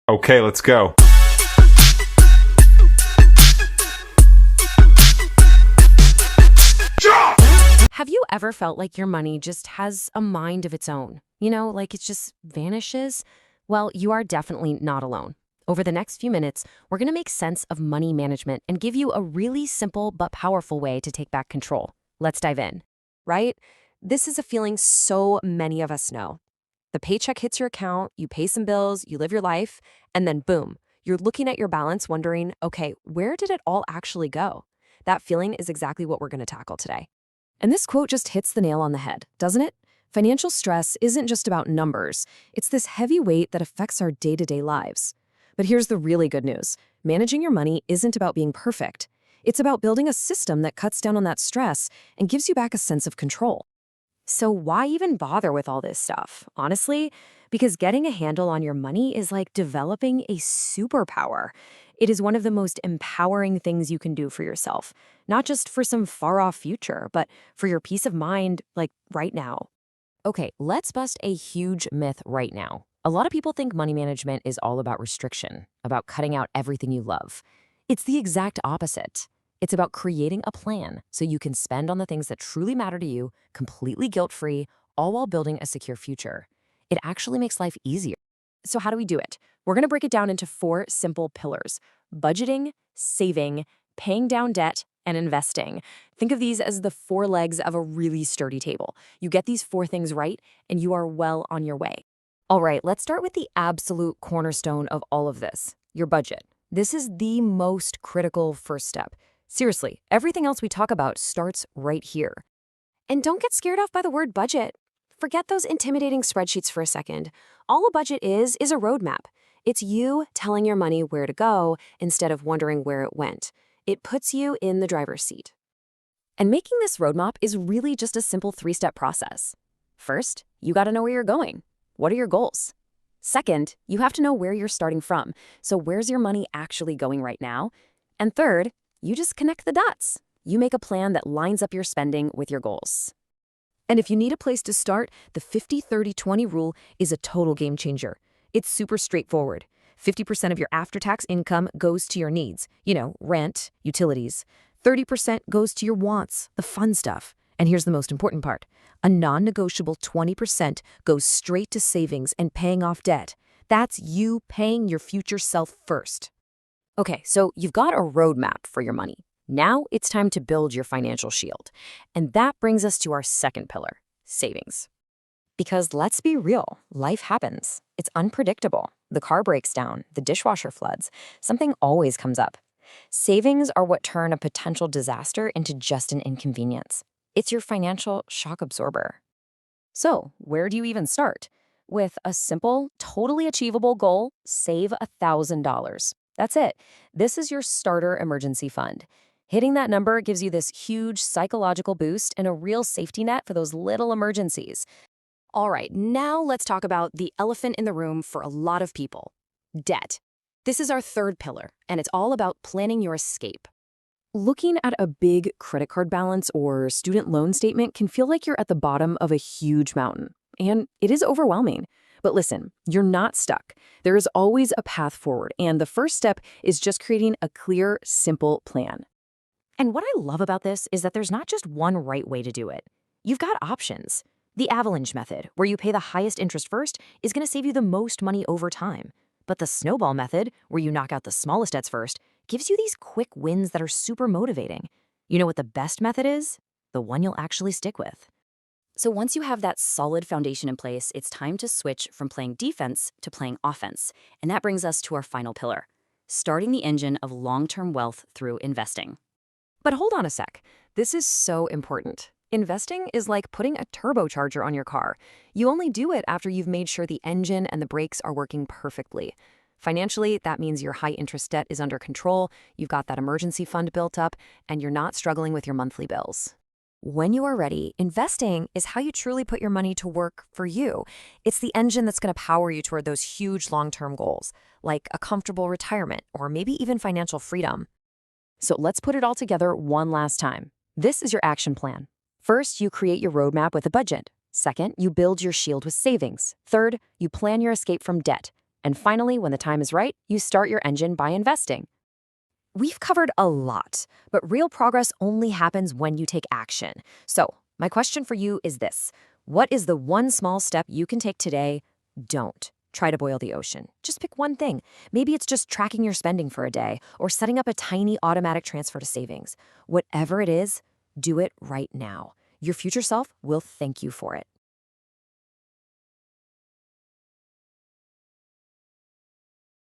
Okay, let's go. Have you ever felt like your money just has a mind of its own? Like it just vanishes? Well, you are definitely not alone. Over the next few minutes, we're going to make sense of money management and give you a really simple but powerful way to take back control. Let's dive in. Right? This is a feeling so many of us know. The paycheck hits your account, you pay some bills, you live your life, and then boom, you're looking at your balance wondering, okay, where did it all actually go? That feeling is exactly what we're going to tackle today. And this quote just hits the nail on the head, doesn't it? Financial stress isn't just about numbers. It's this heavy weight that affects our day-to-day lives. But here's the really good news. Managing your money isn't about being perfect. It's about building a system that cuts down on that stress and gives you back a sense of control. So why even bother with all this stuff? Honestly, because getting a handle on your money is like developing a superpower. It is one of the most empowering things you can do for yourself, not just for some far-off future, but for your peace of mind, like right now. Okay, let's bust a huge myth right now. A lot of people think money management is all about restriction, about cutting out everything you love. It's the exact opposite. It's about creating a plan so you can spend on the things that truly matter to you, completely guilt-free, all while building a secure future. It actually makes life easier. So how do we do it? We're going to break it down into 4 simple pillars: budgeting, saving, paying down debt, and investing. Think of these as the 4 legs of a really sturdy table. You get these 4 things right, and you are well on your way. All right, let's start with the absolute cornerstone of all of this, your budget. This is the most critical first step. Seriously, everything else we talk about starts right here. And don't get scared off by the word budget. Forget those intimidating spreadsheets for a second. All a budget is a roadmap. It's you telling your money where to go instead of wondering where it went. It puts you in the driver's seat. And making this roadmap is really just a simple 3-step process. First, you got to know where you're going. What are your goals? Second, you have to know where you're starting from. So where's your money actually going right now? And third, you just connect the dots. You make a plan that lines up your spending with your goals. And if you need a place to start, the 50-30-20 rule is a total game changer. It's super straightforward. 50% of your after-tax income goes to your needs, rent, utilities. 30% goes to your wants, the fun stuff. And here's the most important part. A non-negotiable 20% goes straight to savings and paying off debt. That's you paying your future self first. Okay, so you've got a roadmap for your money. Now it's time to build your financial shield. And that brings us to our second pillar, savings. Because let's be real, life happens. It's unpredictable. The car breaks down, the dishwasher floods. Something always comes up. Savings are what turn a potential disaster into just an inconvenience. It's your financial shock absorber. So, where do you even start? With a simple, totally achievable goal: save $1,000. That's it. This is your starter emergency fund. Hitting that number gives you this huge psychological boost and a real safety net for those little emergencies. All right, now let's talk about the elephant in the room for a lot of people: debt. This is our third pillar, and it's all about planning your escape. Looking at a big credit card balance or student loan statement can feel like you're at the bottom of a huge mountain, and it is overwhelming. But listen, you're not stuck. There is always a path forward, and the first step is just creating a clear, simple plan. And what I love about this is that there's not just one right way to do it. You've got options. The avalanche method, where you pay the highest interest first, is going to save you the most money over time. But the snowball method, where you knock out the smallest debts first, gives you these quick wins that are super motivating. You know what the best method is? The one you'll actually stick with. So once you have that solid foundation in place, it's time to switch from playing defense to playing offense. And that brings us to our final pillar: starting the engine of long-term wealth through investing. But hold on a sec. This is so important. Investing is like putting a turbocharger on your car. You only do it after you've made sure the engine and the brakes are working perfectly. Financially, that means your high-interest debt is under control, you've got that emergency fund built up, and you're not struggling with your monthly bills. When you are ready, investing is how you truly put your money to work for you. It's the engine that's going to power you toward those huge long-term goals, like a comfortable retirement or maybe even financial freedom. So let's put it all together one last time. This is your action plan. First, you create your roadmap with a budget. Second, you build your shield with savings. Third, you plan your escape from debt. And finally, when the time is right, you start your engine by investing. We've covered a lot, but real progress only happens when you take action. So, my question for you is this: what is the one small step you can take today? Don't try to boil the ocean. Just pick one thing. Maybe it's just tracking your spending for a day or setting up a tiny automatic transfer to savings. Whatever it is, do it right now. Your future self will thank you for it.